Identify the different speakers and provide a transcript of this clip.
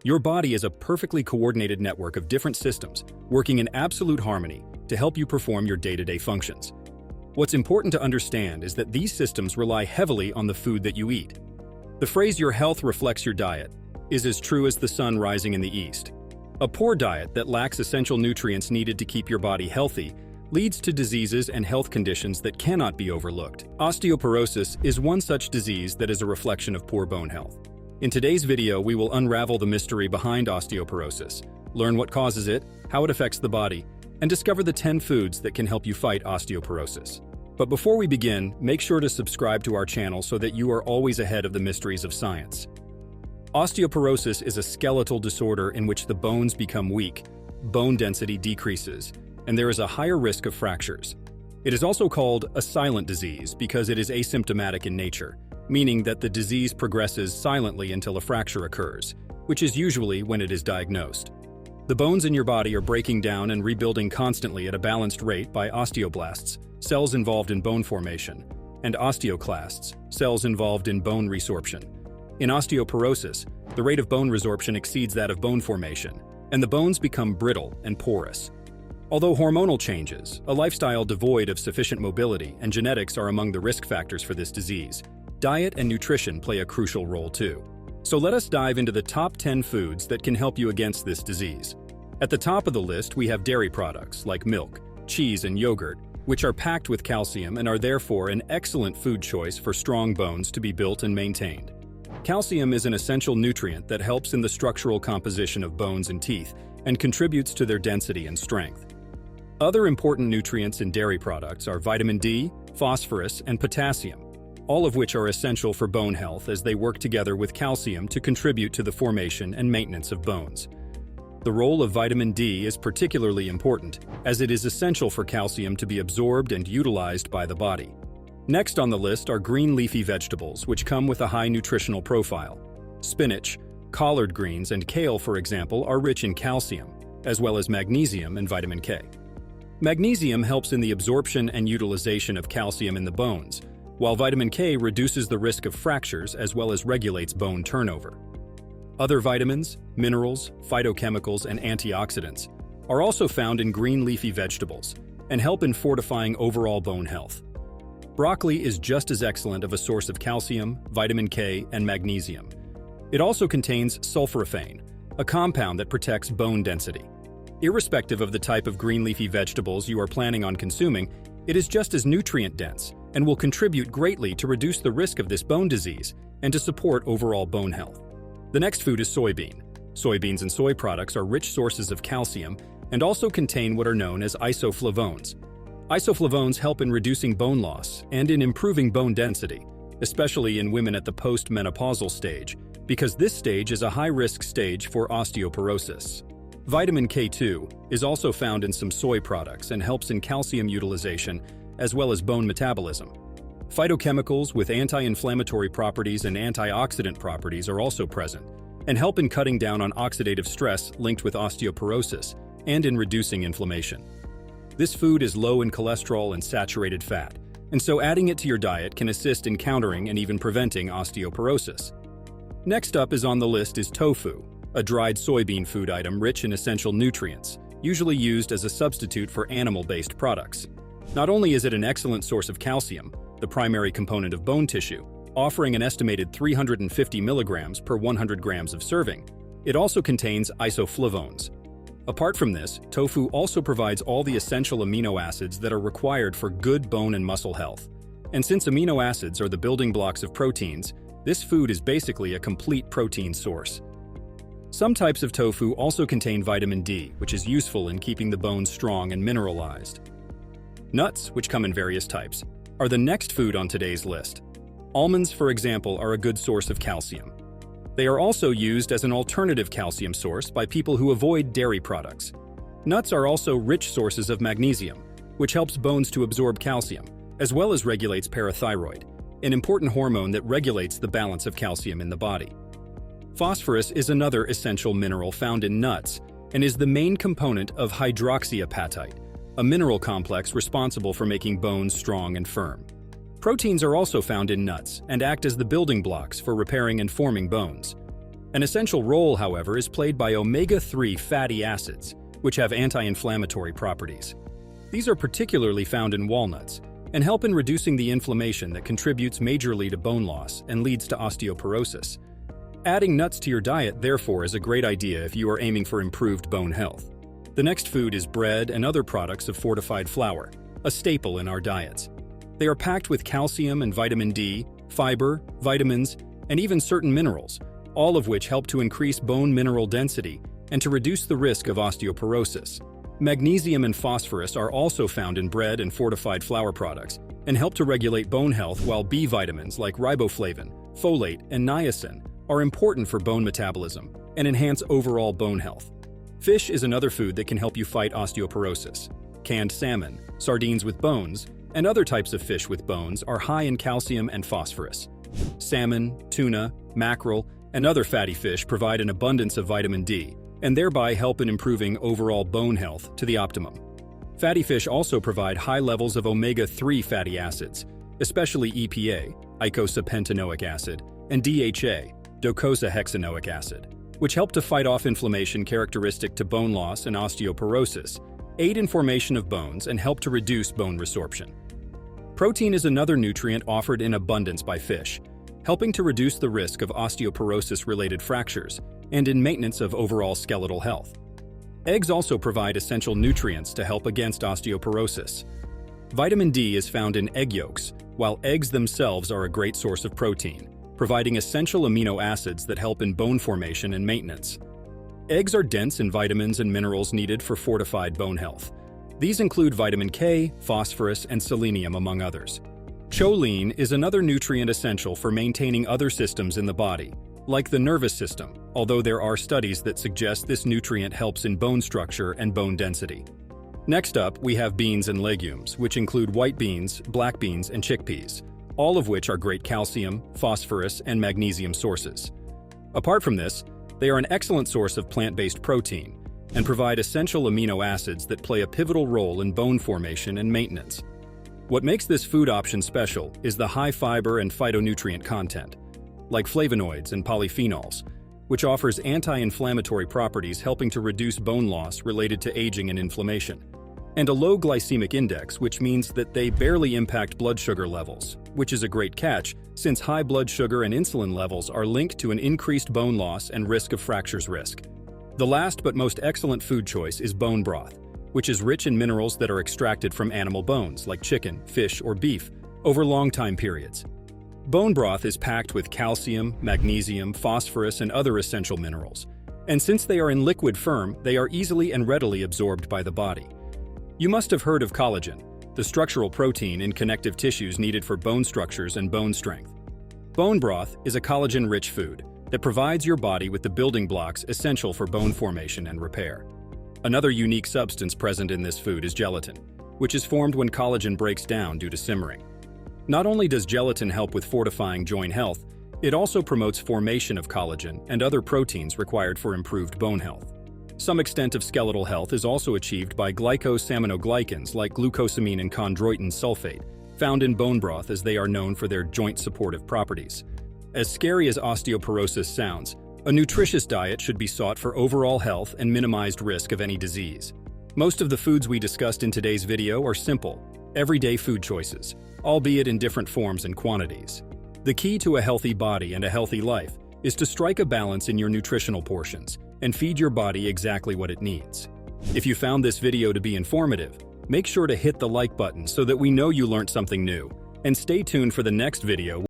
Speaker 1: Your body is a perfectly coordinated network of different systems working in absolute harmony to help you perform your day-to-day functions. What's important to understand is that these systems rely heavily on the food that you eat. The phrase "your health reflects your diet" is as true as the sun rising in the east. A poor diet that lacks essential nutrients needed to keep your body healthy leads to diseases and health conditions that cannot be overlooked. Osteoporosis is one such disease that is a reflection of poor bone health. In today's video, we will unravel the mystery behind osteoporosis, learn what causes it, how it affects the body, and discover the 10 foods that can help you fight osteoporosis. But before we begin, make sure to subscribe to our channel so that you are always ahead of the mysteries of science. Osteoporosis is a skeletal disorder in which the bones become weak, bone density decreases, and there is a higher risk of fractures. It is also called a silent disease because it is asymptomatic in nature, meaning that the disease progresses silently until a fracture occurs, which is usually when it is diagnosed. The bones in your body are breaking down and rebuilding constantly at a balanced rate by osteoblasts, cells involved in bone formation, and osteoclasts, cells involved in bone resorption. In osteoporosis, the rate of bone resorption exceeds that of bone formation, and the bones become brittle and porous. Although hormonal changes, a lifestyle devoid of sufficient mobility, and genetics are among the risk factors for this disease, diet and nutrition play a crucial role too. So let us dive into the top 10 foods that can help you against this disease. At the top of the list, we have dairy products like milk, cheese, and yogurt, which are packed with calcium and are therefore an excellent food choice for strong bones to be built and maintained. Calcium is an essential nutrient that helps in the structural composition of bones and teeth and contributes to their density and strength. Other important nutrients in dairy products are vitamin D, phosphorus, and potassium, all of which are essential for bone health as they work together with calcium to contribute to the formation and maintenance of bones. The role of vitamin D is particularly important, as it is essential for calcium to be absorbed and utilized by the body. Next on the list are green leafy vegetables, which come with a high nutritional profile. Spinach, collard greens, and kale, for example, are rich in calcium, as well as magnesium and vitamin K. Magnesium helps in the absorption and utilization of calcium in the bones, while vitamin K reduces the risk of fractures as well as regulates bone turnover. Other vitamins, minerals, phytochemicals, and antioxidants are also found in green leafy vegetables and help in fortifying overall bone health. Broccoli is just as excellent of a source of calcium, vitamin K, and magnesium. It also contains sulforaphane, a compound that protects bone density. Irrespective of the type of green leafy vegetables you are planning on consuming, it is just as nutrient-dense and will contribute greatly to reduce the risk of this bone disease and to support overall bone health. The next food is soybean. Soybeans and soy products are rich sources of calcium and also contain what are known as isoflavones. Isoflavones help in reducing bone loss and in improving bone density, especially in women at the post-menopausal stage, because this stage is a high-risk stage for osteoporosis. Vitamin K2 is also found in some soy products and helps in calcium utilization as well as bone metabolism. Phytochemicals with anti-inflammatory properties and antioxidant properties are also present and help in cutting down on oxidative stress linked with osteoporosis and in reducing inflammation. This food is low in cholesterol and saturated fat, and so adding it to your diet can assist in countering and even preventing osteoporosis. Next up on the list is tofu, a dried soybean food item rich in essential nutrients, usually used as a substitute for animal-based products. Not only is it an excellent source of calcium, the primary component of bone tissue, offering an estimated 350 milligrams per 100 grams of serving, it also contains isoflavones. Apart from this, tofu also provides all the essential amino acids that are required for good bone and muscle health. And since amino acids are the building blocks of proteins, this food is basically a complete protein source. Some types of tofu also contain vitamin D, which is useful in keeping the bones strong and mineralized. Nuts, which come in various types, are the next food on today's list. Almonds, for example, are a good source of calcium. They are also used as an alternative calcium source by people who avoid dairy products. Nuts are also rich sources of magnesium, which helps bones to absorb calcium, as well as regulates parathyroid, an important hormone that regulates the balance of calcium in the body. Phosphorus is another essential mineral found in nuts and is the main component of hydroxyapatite, a mineral complex responsible for making bones strong and firm. Proteins are also found in nuts and act as the building blocks for repairing and forming bones. An essential role, however, is played by omega-3 fatty acids, which have anti-inflammatory properties. These are particularly found in walnuts and help in reducing the inflammation that contributes majorly to bone loss and leads to osteoporosis. Adding nuts to your diet, therefore, is a great idea if you are aiming for improved bone health. The next food is bread and other products of fortified flour, a staple in our diets. They are packed with calcium and vitamin D, fiber, vitamins, and even certain minerals, all of which help to increase bone mineral density and to reduce the risk of osteoporosis. Magnesium and phosphorus are also found in bread and fortified flour products and help to regulate bone health, while B vitamins like riboflavin, folate, and niacin are important for bone metabolism and enhance overall bone health. Fish is another food that can help you fight osteoporosis. Canned salmon, sardines with bones, and other types of fish with bones are high in calcium and phosphorus. Salmon, tuna, mackerel, and other fatty fish provide an abundance of vitamin D, and thereby help in improving overall bone health to the optimum. Fatty fish also provide high levels of omega-3 fatty acids, especially EPA, eicosapentaenoic acid, and DHA, docosahexaenoic acid, which help to fight off inflammation characteristic to bone loss and osteoporosis, aid in formation of bones, and help to reduce bone resorption. Protein is another nutrient offered in abundance by fish, helping to reduce the risk of osteoporosis-related fractures and in maintenance of overall skeletal health. Eggs also provide essential nutrients to help against osteoporosis. Vitamin D is found in egg yolks, while eggs themselves are a great source of protein, providing essential amino acids that help in bone formation and maintenance. Eggs are dense in vitamins and minerals needed for fortified bone health. These include vitamin K, phosphorus, and selenium, among others. Choline is another nutrient essential for maintaining other systems in the body, like the nervous system, although there are studies that suggest this nutrient helps in bone structure and bone density. Next up, we have beans and legumes, which include white beans, black beans, and chickpeas, all of which are great calcium, phosphorus, and magnesium sources. Apart from this, they are an excellent source of plant-based protein and provide essential amino acids that play a pivotal role in bone formation and maintenance. What makes this food option special is the high fiber and phytonutrient content, like flavonoids and polyphenols, which offers anti-inflammatory properties helping to reduce bone loss related to aging and inflammation, and a low glycemic index, which means that they barely impact blood sugar levels, which is a great catch since high blood sugar and insulin levels are linked to an increased bone loss and risk of fractures risk. The last but most excellent food choice is bone broth, which is rich in minerals that are extracted from animal bones like chicken, fish, or beef over long time periods. Bone broth is packed with calcium, magnesium, phosphorus, and other essential minerals, and since they are in liquid form, they are easily and readily absorbed by the body. You must have heard of collagen, the structural protein in connective tissues needed for bone structures and bone strength. Bone broth is a collagen-rich food that provides your body with the building blocks essential for bone formation and repair. Another unique substance present in this food is gelatin, which is formed when collagen breaks down due to simmering. Not only does gelatin help with fortifying joint health, it also promotes formation of collagen and other proteins required for improved bone health. Some extent of skeletal health is also achieved by glycosaminoglycans like glucosamine and chondroitin sulfate, found in bone broth, as they are known for their joint supportive properties. As scary as osteoporosis sounds, a nutritious diet should be sought for overall health and minimized risk of any disease. Most of the foods we discussed in today's video are simple, everyday food choices, albeit in different forms and quantities. The key to a healthy body and a healthy life is to strike a balance in your nutritional portions and feed your body exactly what it needs. If you found this video to be informative, make sure to hit the like button so that we know you learned something new, and stay tuned for the next video.